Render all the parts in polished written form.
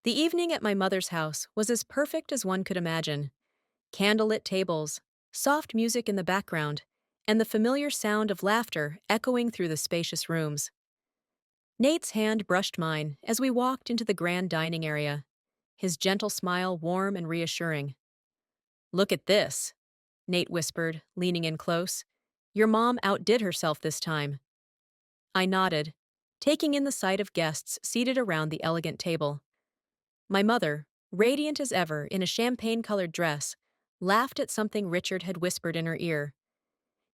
The evening at my mother's house was as perfect as one could imagine. Candlelit tables, soft music in the background, and the familiar sound of laughter echoing through the spacious rooms. Nate's hand brushed mine as we walked into the grand dining area, his gentle smile warm and reassuring. "Look at this," Nate whispered, leaning in close. "Your mom outdid herself this time." I nodded, taking in the sight of guests seated around the elegant table. My mother, radiant as ever in a champagne-colored dress, laughed at something Richard had whispered in her ear.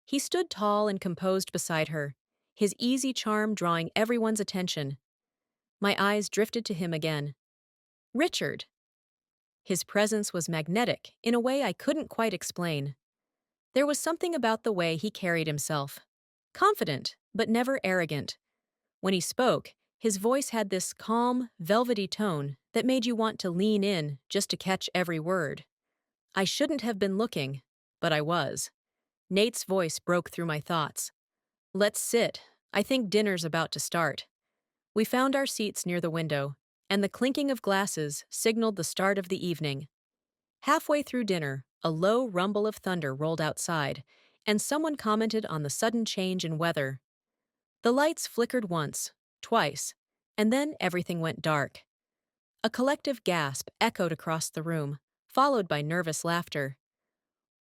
He stood tall and composed beside her, his easy charm drawing everyone's attention. My eyes drifted to him again. Richard! His presence was magnetic in a way I couldn't quite explain. There was something about the way he carried himself. Confident, but never arrogant. When he spoke, his voice had this calm, velvety tone that made you want to lean in just to catch every word. I shouldn't have been looking, but I was. Nate's voice broke through my thoughts. "Let's sit. I think dinner's about to start." We found our seats near the window, and the clinking of glasses signaled the start of the evening. Halfway through dinner, a low rumble of thunder rolled outside, and someone commented on the sudden change in weather. The lights flickered once, twice, and then everything went dark. A collective gasp echoed across the room, followed by nervous laughter.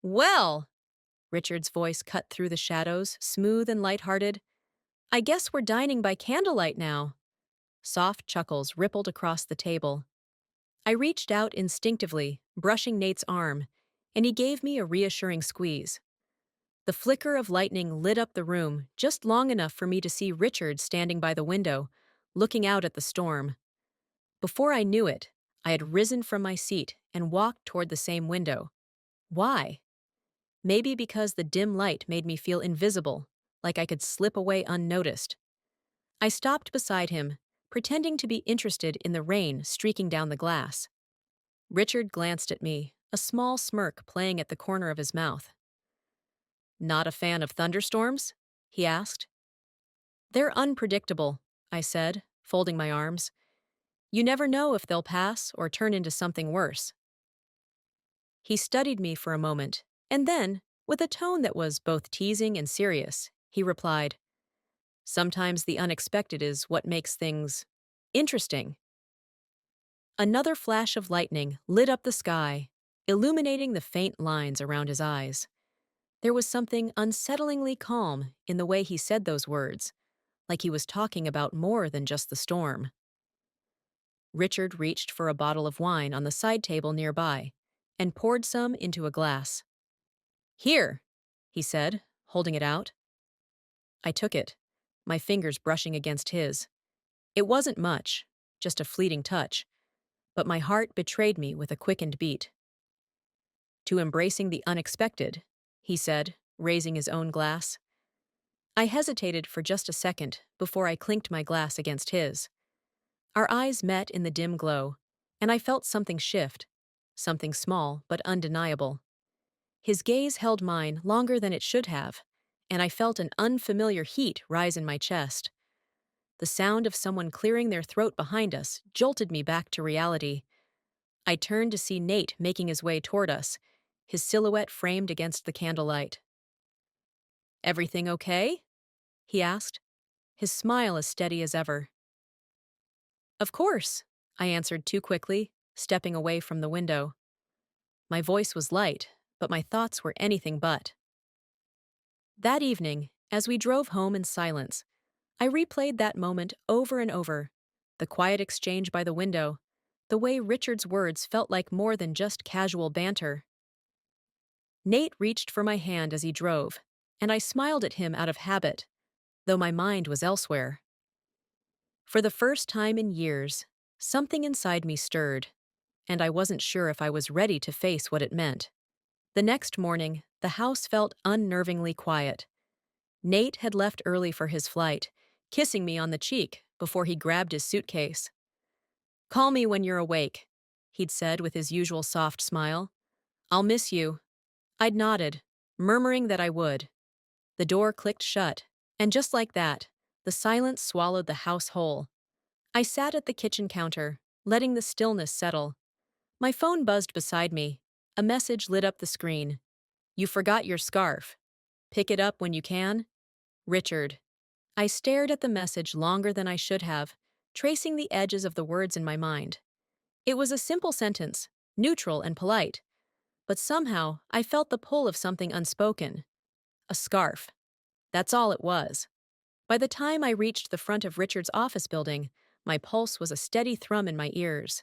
"Well," Richard's voice cut through the shadows, smooth and lighthearted, "I guess we're dining by candlelight now." Soft chuckles rippled across the table. I reached out instinctively, brushing Nate's arm, and he gave me a reassuring squeeze. The flicker of lightning lit up the room just long enough for me to see Richard standing by the window, looking out at the storm. Before I knew it, I had risen from my seat and walked toward the same window. Why? Maybe because the dim light made me feel invisible, like I could slip away unnoticed. I stopped beside him, pretending to be interested in the rain streaking down the glass. Richard glanced at me, a small smirk playing at the corner of his mouth. "Not a fan of thunderstorms?" he asked. "They're unpredictable," I said, folding my arms. "You never know if they'll pass or turn into something worse." He studied me for a moment, and then, with a tone that was both teasing and serious, he replied, "Sometimes the unexpected is what makes things interesting." Another flash of lightning lit up the sky, illuminating the faint lines around his eyes. There was something unsettlingly calm in the way he said those words, like he was talking about more than just the storm. Richard reached for a bottle of wine on the side table nearby and poured some into a glass. "Here," he said, holding it out. I took it, my fingers brushing against his. It wasn't much, just a fleeting touch, but my heart betrayed me with a quickened beat. "To embracing the unexpected," he said, raising his own glass. I hesitated for just a second before I clinked my glass against his. Our eyes met in the dim glow, and I felt something shift, something small but undeniable. His gaze held mine longer than it should have, and I felt an unfamiliar heat rise in my chest. The sound of someone clearing their throat behind us jolted me back to reality. I turned to see Nate making his way toward us, his silhouette framed against the candlelight. "Everything okay?" he asked, his smile as steady as ever. "Of course," I answered too quickly, stepping away from the window. My voice was light, but my thoughts were anything but. That evening, as we drove home in silence, I replayed that moment over and over. The quiet exchange by the window, the way Richard's words felt like more than just casual banter. Nate reached for my hand as he drove, and I smiled at him out of habit, though my mind was elsewhere. For the first time in years, something inside me stirred, and I wasn't sure if I was ready to face what it meant. The next morning, the house felt unnervingly quiet. Nate had left early for his flight, kissing me on the cheek before he grabbed his suitcase. "Call me when you're awake," he'd said with his usual soft smile. "I'll miss you." I'd nodded, murmuring that I would. The door clicked shut, and just like that, the silence swallowed the house whole. I sat at the kitchen counter, letting the stillness settle. My phone buzzed beside me. A message lit up the screen. You forgot your scarf. Pick it up when you can. Richard. I stared at the message longer than I should have, tracing the edges of the words in my mind. It was a simple sentence, neutral and polite, but somehow I felt the pull of something unspoken. A scarf. That's all it was. By the time I reached the front of Richard's office building, my pulse was a steady thrum in my ears.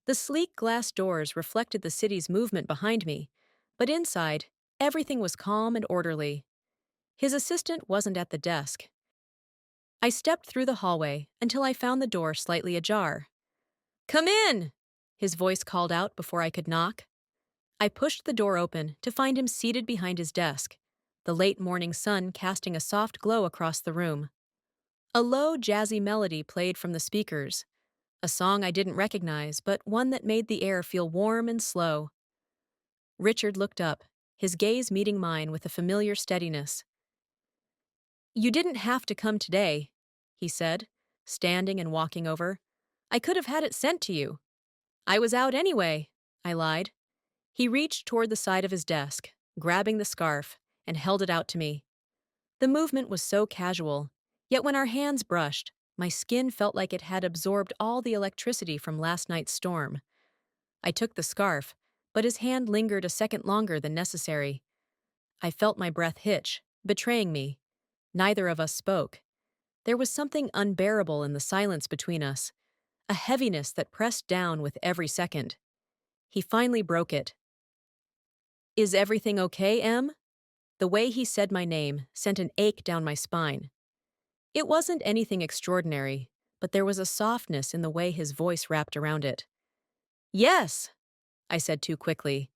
The sleek glass doors reflected the city's movement behind me, but inside, everything was calm and orderly. His assistant wasn't at the desk. I stepped through the hallway until I found the door slightly ajar. Come in! His voice called out before I could knock. I pushed the door open to find him seated behind his desk, the late morning sun casting a soft glow across the room. A low, jazzy melody played from the speakers, a song I didn't recognize, but one that made the air feel warm and slow. Richard looked up, his gaze meeting mine with a familiar steadiness. You didn't have to come today, he said, standing and walking over. I could have had it sent to you. I was out anyway, I lied. He reached toward the side of his desk, grabbing the scarf, and held it out to me. The movement was so casual, yet when our hands brushed, my skin felt like it had absorbed all the electricity from last night's storm. I took the scarf, but his hand lingered a second longer than necessary. I felt my breath hitch, betraying me. Neither of us spoke. There was something unbearable in the silence between us, a heaviness that pressed down with every second. He finally broke it. Is everything okay, Em? The way he said my name sent an ache down my spine. It wasn't anything extraordinary, but there was a softness in the way his voice wrapped around it. Yes, I said too quickly.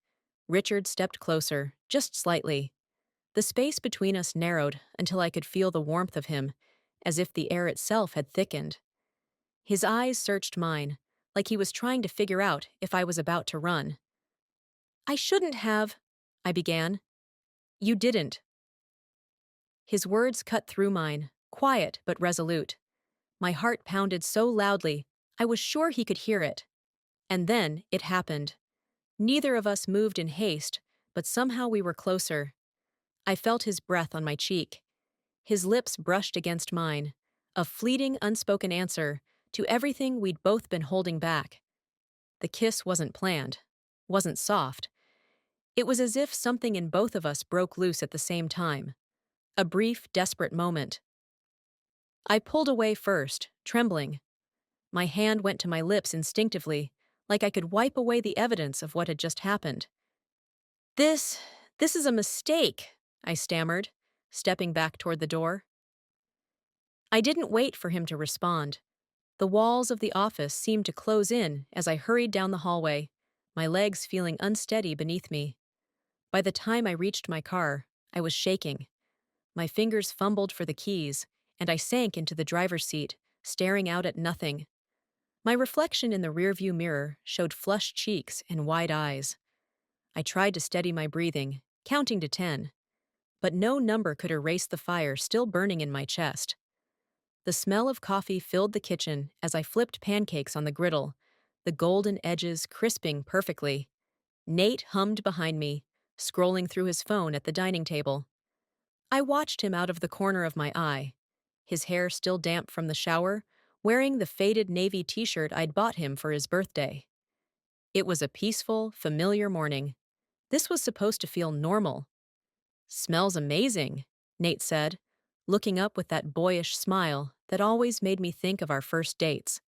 Richard stepped closer, just slightly. The space between us narrowed until I could feel the warmth of him, as if the air itself had thickened. His eyes searched mine, like he was trying to figure out if I was about to run. I shouldn't have, I began. You didn't. His words cut through mine, quiet but resolute. My heart pounded so loudly, I was sure he could hear it. And then it happened. Neither of us moved in haste, but somehow we were closer. I felt his breath on my cheek. His lips brushed against mine, a fleeting, unspoken answer to everything we'd both been holding back. The kiss wasn't planned, wasn't soft. It was as if something in both of us broke loose at the same time. A brief, desperate moment. I pulled away first, trembling. My hand went to my lips instinctively, like I could wipe away the evidence of what had just happened. This is a mistake, I stammered, stepping back toward the door. I didn't wait for him to respond. The walls of the office seemed to close in as I hurried down the hallway, my legs feeling unsteady beneath me. By the time I reached my car, I was shaking. My fingers fumbled for the keys, and I sank into the driver's seat, staring out at nothing. My reflection in the rearview mirror showed flushed cheeks and wide eyes. I tried to steady my breathing, counting to 10, but no number could erase the fire still burning in my chest. The smell of coffee filled the kitchen as I flipped pancakes on the griddle, the golden edges crisping perfectly. Nate hummed behind me, scrolling through his phone at the dining table. I watched him out of the corner of my eye, his hair still damp from the shower, wearing the faded navy t-shirt I'd bought him for his birthday. It was a peaceful, familiar morning. This was supposed to feel normal. Smells amazing, Nate said, looking up with that boyish smile that always made me think of our first dates.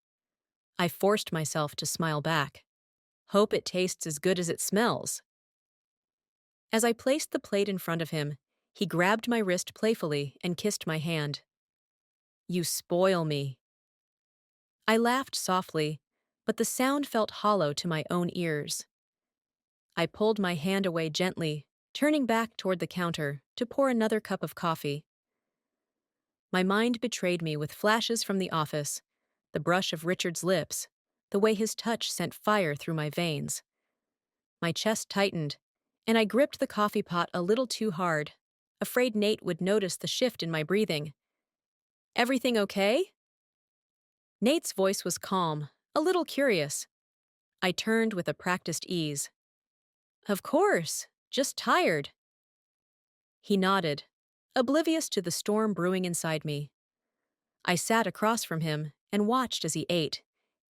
I forced myself to smile back. Hope it tastes as good as it smells. As I placed the plate in front of him, he grabbed my wrist playfully and kissed my hand. You spoil me. I laughed softly, but the sound felt hollow to my own ears. I pulled my hand away gently, turning back toward the counter to pour another cup of coffee. My mind betrayed me with flashes from the office, the brush of Richard's lips, the way his touch sent fire through my veins. My chest tightened, and I gripped the coffee pot a little too hard, afraid Nate would notice the shift in my breathing. Everything okay? Nate's voice was calm, A little curious, I turned with a practiced ease. Of course, just tired. He nodded, oblivious to the storm brewing inside me. I sat across from him and watched as he ate,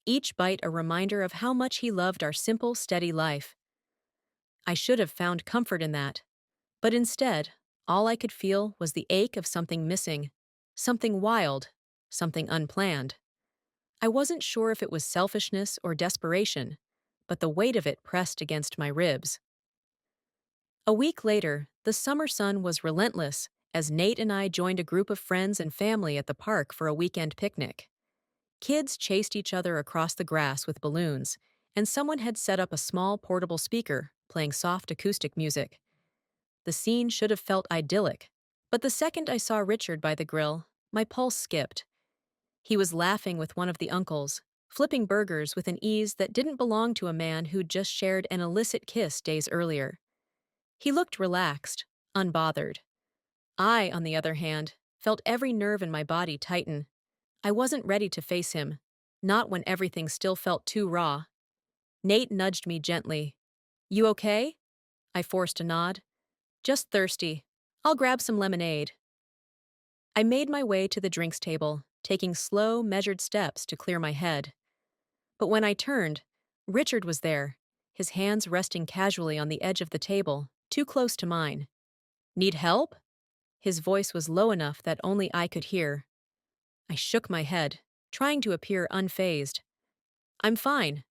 each bite a reminder of how much he loved our simple, steady life. I should have found comfort in that, but instead, all I could feel was the ache of something missing, something wild, something unplanned. I wasn't sure if it was selfishness or desperation, but the weight of it pressed against my ribs. A week later, the summer sun was relentless as Nate and I joined a group of friends and family at the park for a weekend picnic. Kids chased each other across the grass with balloons, and someone had set up a small portable speaker, playing soft acoustic music. The scene should have felt idyllic, but the second I saw Richard by the grill, my pulse skipped. He was laughing with one of the uncles, flipping burgers with an ease that didn't belong to a man who'd just shared an illicit kiss days earlier. He looked relaxed, unbothered. I, on the other hand, felt every nerve in my body tighten. I wasn't ready to face him, not when everything still felt too raw. Nate nudged me gently. You okay? I forced a nod. Just thirsty. I'll grab some lemonade. I made my way to the drinks table, taking slow, measured steps to clear my head. But when I turned, Richard was there, his hands resting casually on the edge of the table, too close to mine. Need help? His voice was low enough that only I could hear. I shook my head, trying to appear unfazed. I'm fine.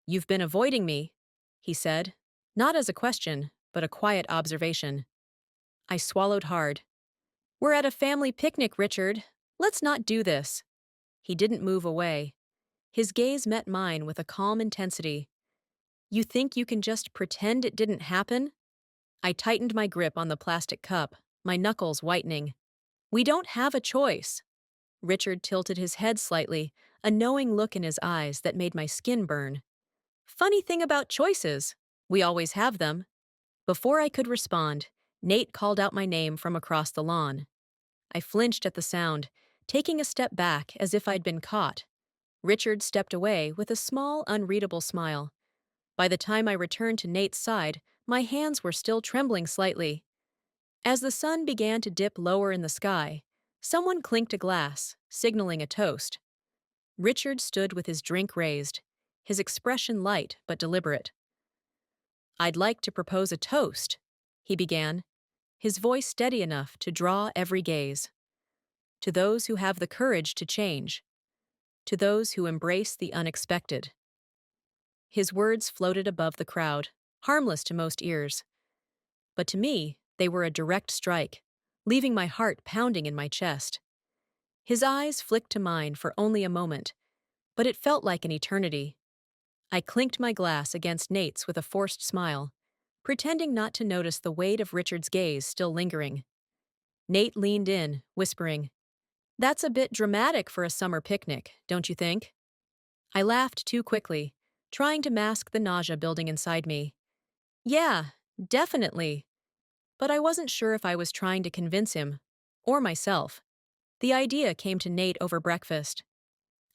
You've been avoiding me, he said, not as a question, but a quiet observation. I swallowed hard. We're at a family picnic, Richard. Let's not do this. He didn't move away. His gaze met mine with a calm intensity. You think you can just pretend it didn't happen? I tightened my grip on the plastic cup, my knuckles whitening. We don't have a choice. Richard tilted his head slightly, a knowing look in his eyes that made my skin burn. Funny thing about choices. We always have them. Before I could respond, Nate called out my name from across the lawn. I flinched at the sound, taking a step back as if I'd been caught. Richard stepped away with a small, unreadable smile. By the time I returned to Nate's side, my hands were still trembling slightly. As the sun began to dip lower in the sky, someone clinked a glass, signaling a toast. Richard stood with his drink raised, his expression light but deliberate. I'd like to propose a toast, he began, his voice steady enough to draw every gaze. To those who have the courage to change. To those who embrace the unexpected. His words floated above the crowd, harmless to most ears. But to me, they were a direct strike, leaving my heart pounding in my chest. His eyes flicked to mine for only a moment, but it felt like an eternity. I clinked my glass against Nate's with a forced smile, pretending not to notice the weight of Richard's gaze still lingering. Nate leaned in, whispering, That's a bit dramatic for a summer picnic, don't you think? I laughed too quickly, trying to mask the nausea building inside me. Yeah, definitely. But I wasn't sure if I was trying to convince him, or myself. The idea came to Nate over breakfast.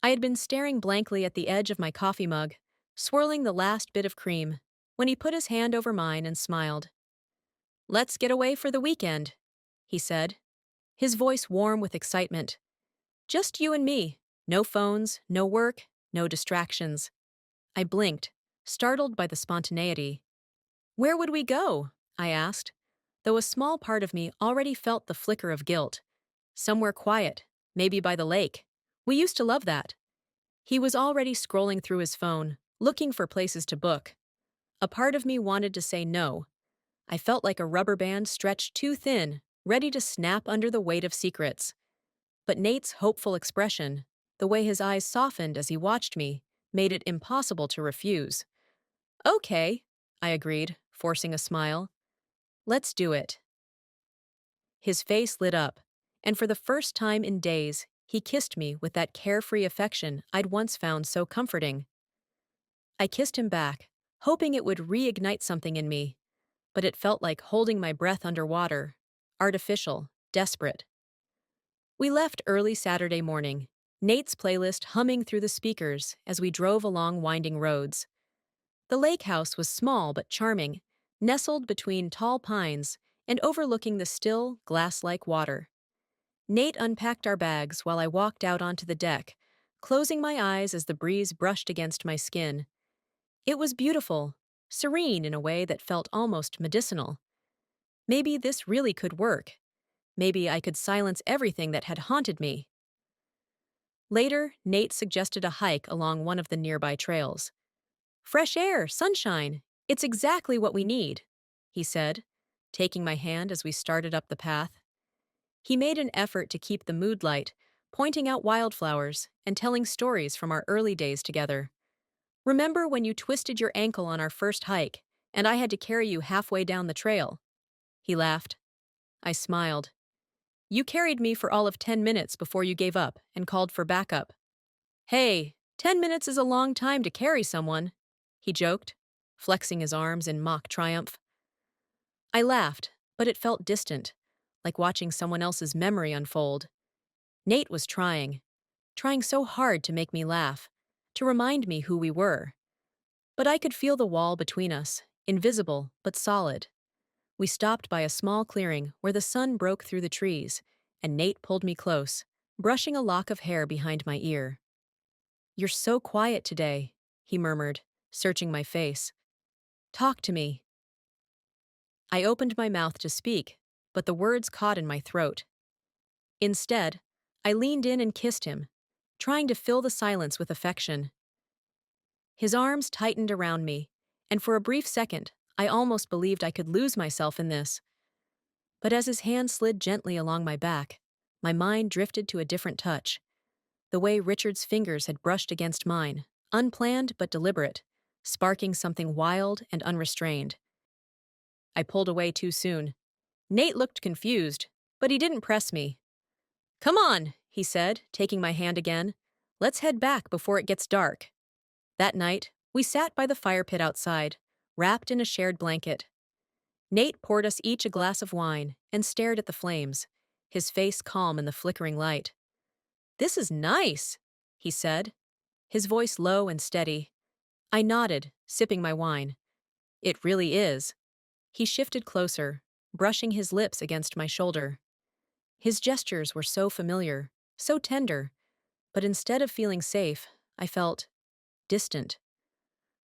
I had been staring blankly at the edge of my coffee mug, swirling the last bit of cream, when he put his hand over mine and smiled. Let's get away for the weekend, he said, his voice warm with excitement. Just you and me. No phones, no work, no distractions. I blinked, startled by the spontaneity. Where would we go? I asked, though a small part of me already felt the flicker of guilt. Somewhere quiet, maybe by the lake. We used to love that. He was already scrolling through his phone, looking for places to book. A part of me wanted to say no. I felt like a rubber band stretched too thin, ready to snap under the weight of secrets. But Nate's hopeful expression, the way his eyes softened as he watched me, made it impossible to refuse. Okay, I agreed, forcing a smile. Let's do it. His face lit up, and for the first time in days, he kissed me with that carefree affection I'd once found so comforting. I kissed him back, hoping it would reignite something in me, but it felt like holding my breath underwater, artificial, desperate. We left early Saturday morning, Nate's playlist humming through the speakers as we drove along winding roads. The lake house was small but charming, nestled between tall pines and overlooking the still, glass-like water. Nate unpacked our bags while I walked out onto the deck, closing my eyes as the breeze brushed against my skin. It was beautiful, serene in a way that felt almost medicinal. Maybe this really could work. Maybe I could silence everything that had haunted me. Later, Nate suggested a hike along one of the nearby trails. Fresh air, sunshine. It's exactly what we need, he said, taking my hand as we started up the path. He made an effort to keep the mood light, pointing out wildflowers and telling stories from our early days together. Remember when you twisted your ankle on our first hike, and I had to carry you halfway down the trail? He laughed. I smiled. You carried me for all of 10 minutes before you gave up and called for backup. Hey, 10 minutes is a long time to carry someone, he joked, flexing his arms in mock triumph. I laughed, but it felt distant, like watching someone else's memory unfold. Nate was trying so hard to make me laugh, to remind me who we were. But I could feel the wall between us, invisible but solid. We stopped by a small clearing where the sun broke through the trees, and Nate pulled me close, brushing a lock of hair behind my ear. You're so quiet today, he murmured, searching my face. Talk to me. I opened my mouth to speak, but the words caught in my throat. Instead, I leaned in and kissed him, trying to fill the silence with affection. His arms tightened around me, and for a brief second, I almost believed I could lose myself in this. But as his hand slid gently along my back, my mind drifted to a different touch. The way Richard's fingers had brushed against mine, unplanned but deliberate, sparking something wild and unrestrained. I pulled away too soon. Nate looked confused, but he didn't press me. Come on, he said, taking my hand again. Let's head back before it gets dark. That night, we sat by the fire pit outside, wrapped in a shared blanket. Nate poured us each a glass of wine and stared at the flames, his face calm in the flickering light. This is nice, he said, his voice low and steady. I nodded, sipping my wine. It really is. He shifted closer, brushing his lips against my shoulder. His gestures were so familiar, so tender, but instead of feeling safe, I felt distant,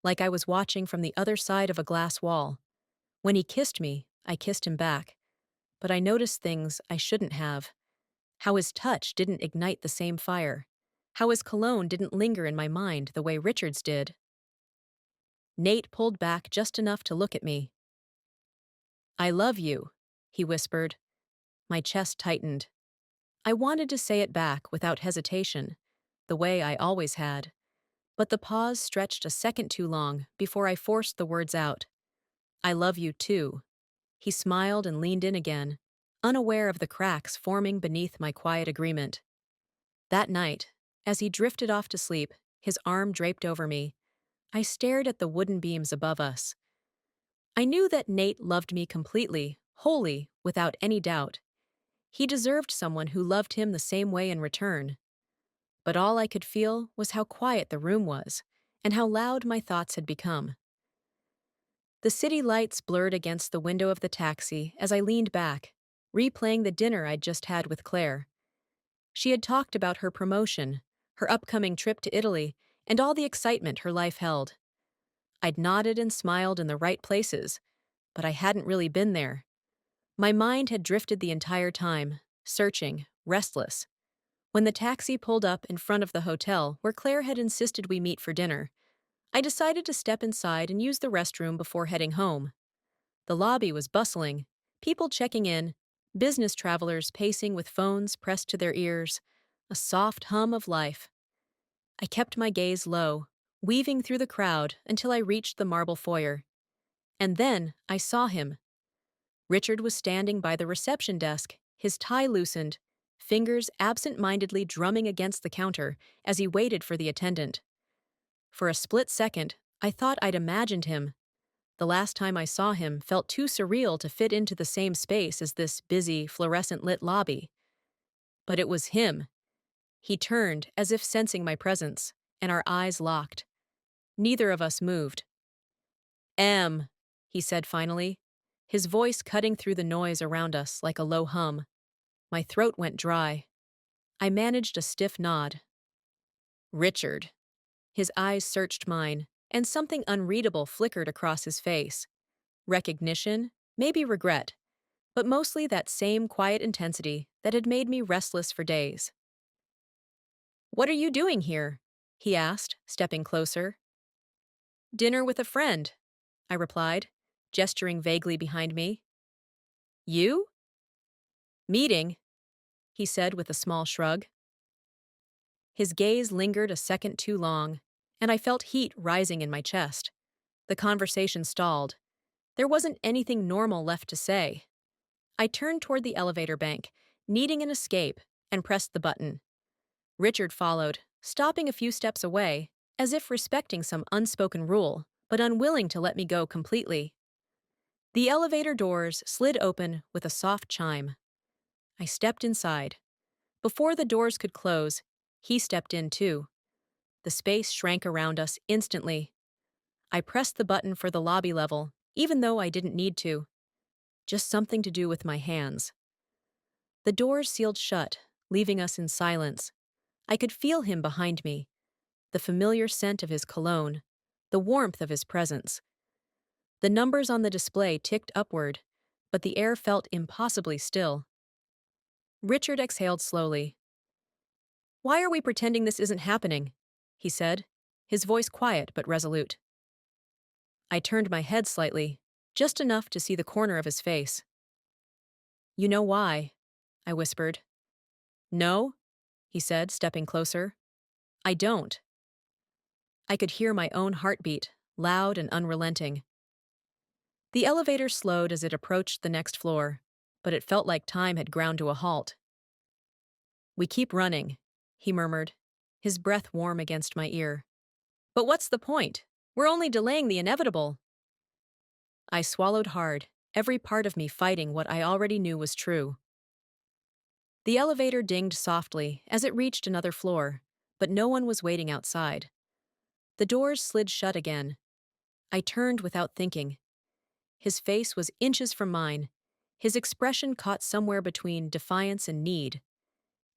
like I was watching from the other side of a glass wall. When he kissed me, I kissed him back, but I noticed things I shouldn't have. How his touch didn't ignite the same fire. How his cologne didn't linger in my mind the way Richard's did. Nate pulled back just enough to look at me. I love you, he whispered. My chest tightened. I wanted to say it back without hesitation, the way I always had. But the pause stretched a second too long before I forced the words out. I love you too. He smiled and leaned in again, unaware of the cracks forming beneath my quiet agreement. That night, as he drifted off to sleep, his arm draped over me, I stared at the wooden beams above us. I knew that Nate loved me completely, wholly, without any doubt. He deserved someone who loved him the same way in return. But all I could feel was how quiet the room was, and how loud my thoughts had become. The city lights blurred against the window of the taxi as I leaned back, replaying the dinner I'd just had with Claire. She had talked about her promotion, her upcoming trip to Italy, and all the excitement her life held. I'd nodded and smiled in the right places, but I hadn't really been there. My mind had drifted the entire time, searching, restless. When the taxi pulled up in front of the hotel where Claire had insisted we meet for dinner, I decided to step inside and use the restroom before heading home. The lobby was bustling, people checking in, business travelers pacing with phones pressed to their ears, a soft hum of life. I kept my gaze low, weaving through the crowd until I reached the marble foyer. And then I saw him. Richard was standing by the reception desk, his tie loosened, fingers absent-mindedly drumming against the counter as he waited for the attendant. For a split second, I thought I'd imagined him. The last time I saw him felt too surreal to fit into the same space as this busy, fluorescent-lit lobby. But it was him. He turned, as if sensing my presence, and our eyes locked. Neither of us moved. "M," he said finally, his voice cutting through the noise around us like a low hum. My throat went dry. I managed a stiff nod. "Richard." His eyes searched mine, and something unreadable flickered across his face. Recognition, maybe regret, but mostly that same quiet intensity that had made me restless for days. "What are you doing here?" he asked, stepping closer. "Dinner with a friend," I replied, gesturing vaguely behind me. "You?" "Meeting," he said with a small shrug. His gaze lingered a second too long, and I felt heat rising in my chest. The conversation stalled. There wasn't anything normal left to say. I turned toward the elevator bank, needing an escape, and pressed the button. Richard followed, stopping a few steps away, as if respecting some unspoken rule, but unwilling to let me go completely. The elevator doors slid open with a soft chime. I stepped inside. Before the doors could close, he stepped in too. The space shrank around us instantly. I pressed the button for the lobby level, even though I didn't need to. Just something to do with my hands. The doors sealed shut, leaving us in silence. I could feel him behind me, the familiar scent of his cologne, the warmth of his presence. The numbers on the display ticked upward, but the air felt impossibly still. Richard exhaled slowly. "Why are we pretending this isn't happening?" he said, his voice quiet but resolute. I turned my head slightly, just enough to see the corner of his face. "You know why?" I whispered. "No," he said, stepping closer. "I don't." I could hear my own heartbeat, loud and unrelenting. The elevator slowed as it approached the next floor, but it felt like time had ground to a halt. "We keep running," he murmured, his breath warm against my ear. "But what's the point? We're only delaying the inevitable." I swallowed hard, every part of me fighting what I already knew was true. The elevator dinged softly as it reached another floor, but no one was waiting outside. The doors slid shut again. I turned without thinking. His face was inches from mine, his expression caught somewhere between defiance and need.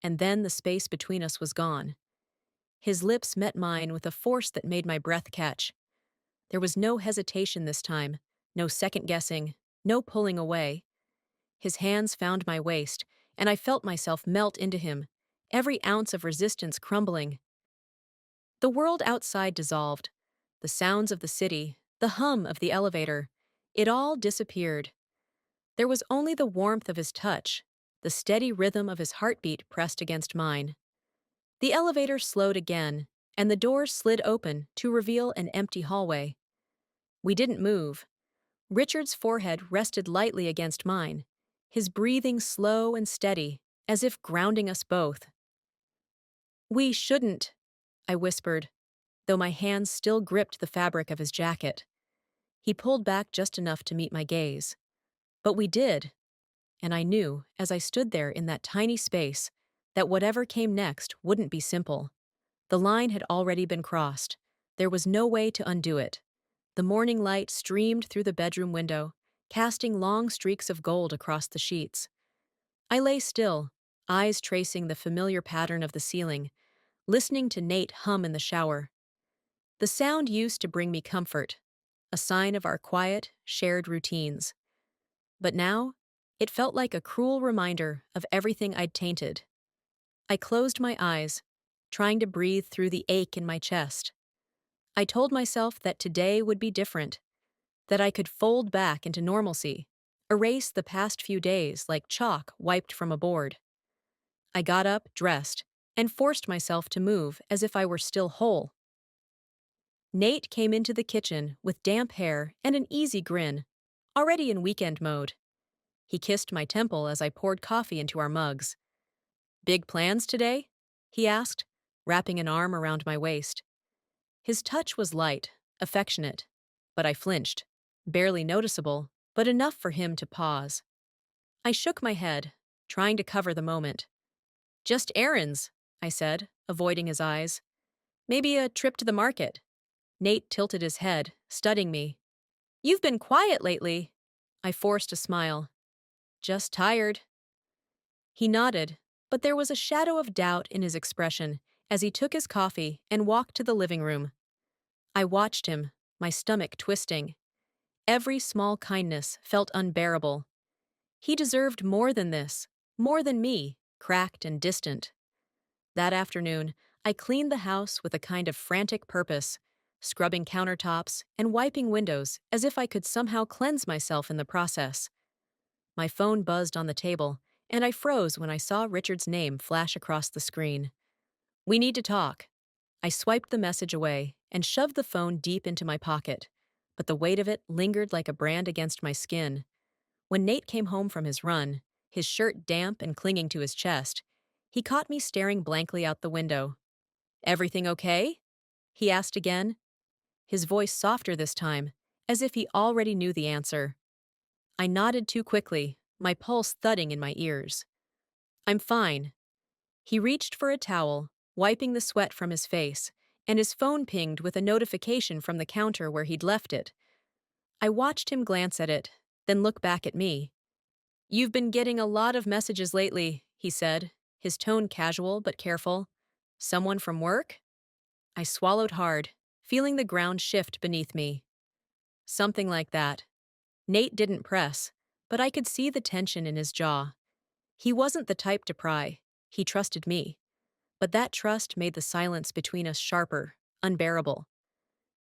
And then the space between us was gone. His lips met mine with a force that made my breath catch. There was no hesitation this time, no second guessing, no pulling away. His hands found my waist, and I felt myself melt into him, every ounce of resistance crumbling. The world outside dissolved. The sounds of the city, the hum of the elevator, it all disappeared. There was only the warmth of his touch, the steady rhythm of his heartbeat pressed against mine. The elevator slowed again, and the doors slid open to reveal an empty hallway. We didn't move. Richard's forehead rested lightly against mine, his breathing slow and steady, as if grounding us both. "We shouldn't," I whispered, though my hands still gripped the fabric of his jacket. He pulled back just enough to meet my gaze. But we did, and I knew, as I stood there in that tiny space, that whatever came next wouldn't be simple. The line had already been crossed. There was no way to undo it. The morning light streamed through the bedroom window, casting long streaks of gold across the sheets. I lay still, eyes tracing the familiar pattern of the ceiling, listening to Nate hum in the shower. The sound used to bring me comfort, a sign of our quiet, shared routines. But now, it felt like a cruel reminder of everything I'd tainted. I closed my eyes, trying to breathe through the ache in my chest. I told myself that today would be different, that I could fold back into normalcy, erase the past few days like chalk wiped from a board. I got up, dressed, and forced myself to move as if I were still whole. Nate came into the kitchen with damp hair and an easy grin, already in weekend mode. He kissed my temple as I poured coffee into our mugs. "Big plans today?" he asked, wrapping an arm around my waist. His touch was light, affectionate, but I flinched, barely noticeable, but enough for him to pause. I shook my head, trying to cover the moment. "Just errands," I said, avoiding his eyes. Maybe a trip to the market. Nate tilted his head, studying me. You've been quiet lately. I forced a smile. Just tired. He nodded, but there was a shadow of doubt in his expression as he took his coffee and walked to the living room. I watched him, my stomach twisting. Every small kindness felt unbearable. He deserved more than this, more than me, cracked and distant. That afternoon, I cleaned the house with a kind of frantic purpose, scrubbing countertops and wiping windows as if I could somehow cleanse myself in the process. My phone buzzed on the table, and I froze when I saw Richard's name flash across the screen. We need to talk. I swiped the message away and shoved the phone deep into my pocket, but the weight of it lingered like a brand against my skin. When Nate came home from his run, his shirt damp and clinging to his chest, he caught me staring blankly out the window. Everything okay? He asked again, his voice softer this time, as if he already knew the answer. I nodded too quickly, my pulse thudding in my ears. I'm fine. He reached for a towel, wiping the sweat from his face, and his phone pinged with a notification from the counter where he'd left it. I watched him glance at it, then look back at me. You've been getting a lot of messages lately, he said, his tone casual but careful. Someone from work? I swallowed hard, feeling the ground shift beneath me. Something like that. Nate didn't press, but I could see the tension in his jaw. He wasn't the type to pry. He trusted me. But that trust made the silence between us sharper, unbearable.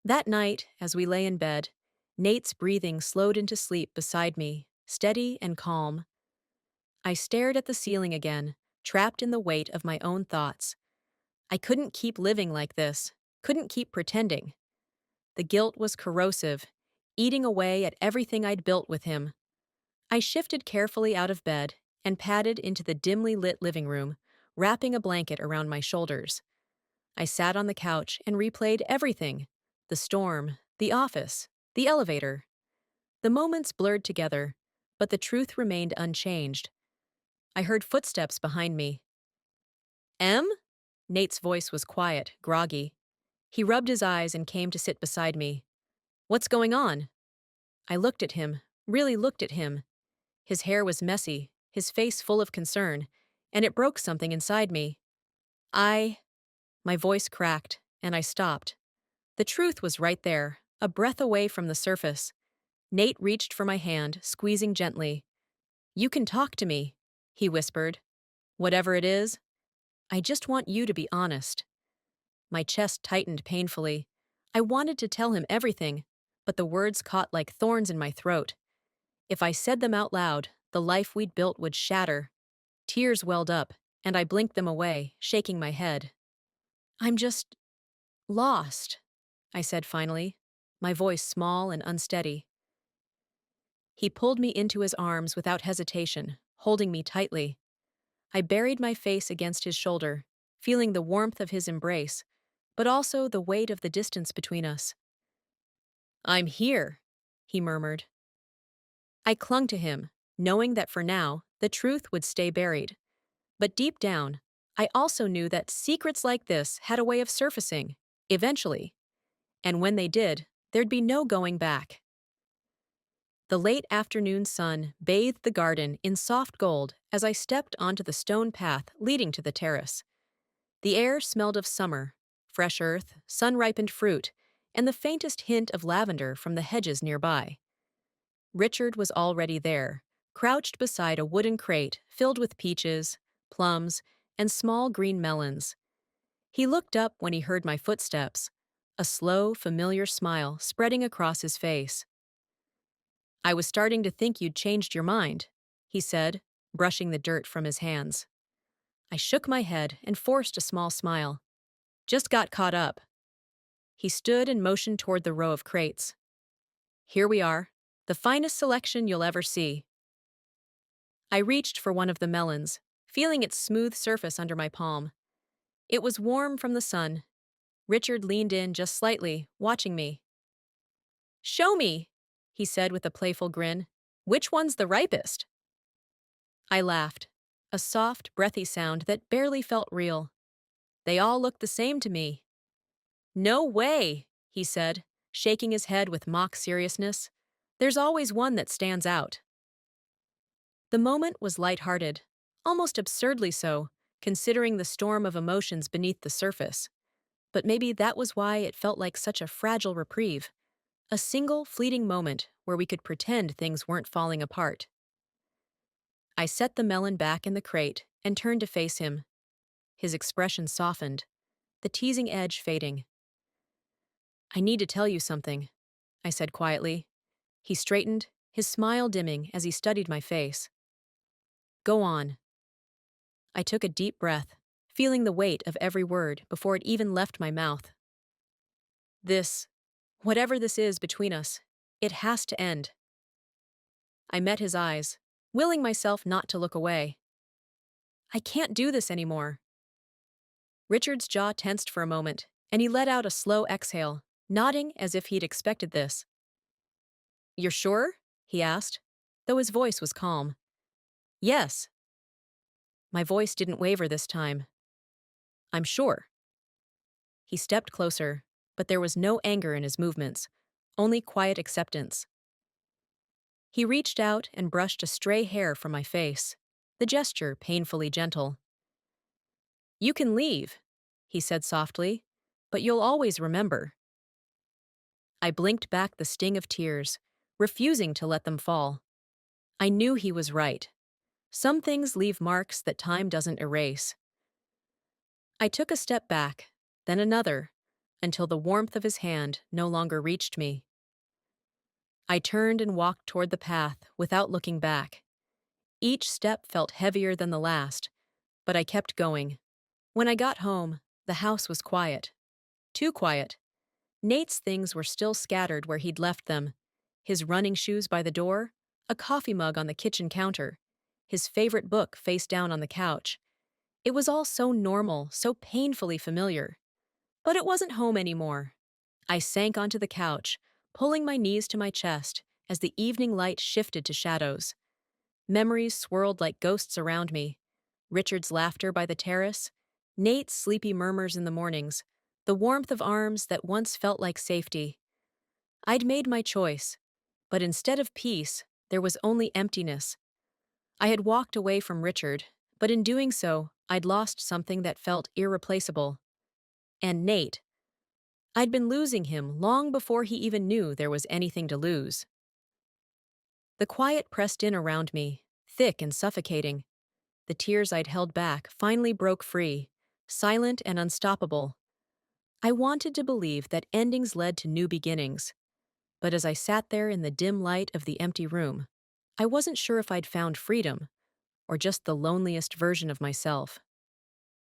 That night, as we lay in bed, Nate's breathing slowed into sleep beside me, steady and calm. I stared at the ceiling again, trapped in the weight of my own thoughts. I couldn't keep living like this, couldn't keep pretending. The guilt was corrosive, eating away at everything I'd built with him. I shifted carefully out of bed and padded into the dimly lit living room, wrapping a blanket around my shoulders. I sat on the couch and replayed everything: the storm, the office, the elevator. The moments blurred together, but the truth remained unchanged. I heard footsteps behind me. Em? Nate's voice was quiet, groggy. He rubbed his eyes and came to sit beside me. What's going on? I looked at him, really looked at him. His hair was messy, his face full of concern, and it broke something inside me. My voice cracked, and I stopped. The truth was right there, a breath away from the surface. Nate reached for my hand, squeezing gently. You can talk to me, he whispered. Whatever it is, I just want you to be honest. My chest tightened painfully. I wanted to tell him everything, but the words caught like thorns in my throat. If I said them out loud, the life we'd built would shatter. Tears welled up, and I blinked them away, shaking my head. I'm just lost, I said finally, my voice small and unsteady. He pulled me into his arms without hesitation, holding me tightly. I buried my face against his shoulder, feeling the warmth of his embrace, but also the weight of the distance between us. I'm here, he murmured. I clung to him, knowing that for now, the truth would stay buried. But deep down, I also knew that secrets like this had a way of surfacing, eventually. And when they did, there'd be no going back. The late afternoon sun bathed the garden in soft gold as I stepped onto the stone path leading to the terrace. The air smelled of summer, fresh earth, sun-ripened fruit, and the faintest hint of lavender from the hedges nearby. Richard was already there, crouched beside a wooden crate filled with peaches, plums, and small green melons. He looked up when he heard my footsteps, a slow, familiar smile spreading across his face. I was starting to think you'd changed your mind, he said, brushing the dirt from his hands. I shook my head and forced a small smile. Just got caught up. He stood and motioned toward the row of crates. Here we are, the finest selection you'll ever see. I reached for one of the melons, feeling its smooth surface under my palm. It was warm from the sun. Richard leaned in just slightly, watching me. Show me, he said with a playful grin. Which one's the ripest? I laughed, a soft, breathy sound that barely felt real. They all look the same to me. No way, he said, shaking his head with mock seriousness. There's always one that stands out. The moment was light-hearted, almost absurdly so, considering the storm of emotions beneath the surface. But maybe that was why it felt like such a fragile reprieve, a single fleeting moment where we could pretend things weren't falling apart. I set the melon back in the crate and turned to face him. His expression softened, the teasing edge fading. I need to tell you something, I said quietly. He straightened, his smile dimming as he studied my face. Go on. I took a deep breath, feeling the weight of every word before it even left my mouth. Whatever this is between us, it has to end. I met his eyes, willing myself not to look away. I can't do this anymore. Richard's jaw tensed for a moment, and he let out a slow exhale, nodding as if he'd expected this. You're sure? He asked, though his voice was calm. Yes. My voice didn't waver this time. I'm sure. He stepped closer, but there was no anger in his movements, only quiet acceptance. He reached out and brushed a stray hair from my face, the gesture painfully gentle. You can leave, he said softly, but you'll always remember. I blinked back the sting of tears, refusing to let them fall. I knew he was right. Some things leave marks that time doesn't erase. I took a step back, then another, until the warmth of his hand no longer reached me. I turned and walked toward the path without looking back. Each step felt heavier than the last, but I kept going. When I got home, the house was quiet. Too quiet. Nate's things were still scattered where he'd left them. His running shoes by the door, a coffee mug on the kitchen counter, his favorite book face down on the couch. It was all so normal, so painfully familiar. But it wasn't home anymore. I sank onto the couch, pulling my knees to my chest as the evening light shifted to shadows. Memories swirled like ghosts around me. Richard's laughter by the terrace, Nate's sleepy murmurs in the mornings, the warmth of arms that once felt like safety. I'd made my choice, but instead of peace, there was only emptiness. I had walked away from Richard, but in doing so, I'd lost something that felt irreplaceable. And Nate. I'd been losing him long before he even knew there was anything to lose. The quiet pressed in around me, thick and suffocating. The tears I'd held back finally broke free, silent and unstoppable. I wanted to believe that endings led to new beginnings, but as I sat there in the dim light of the empty room, I wasn't sure if I'd found freedom or just the loneliest version of myself.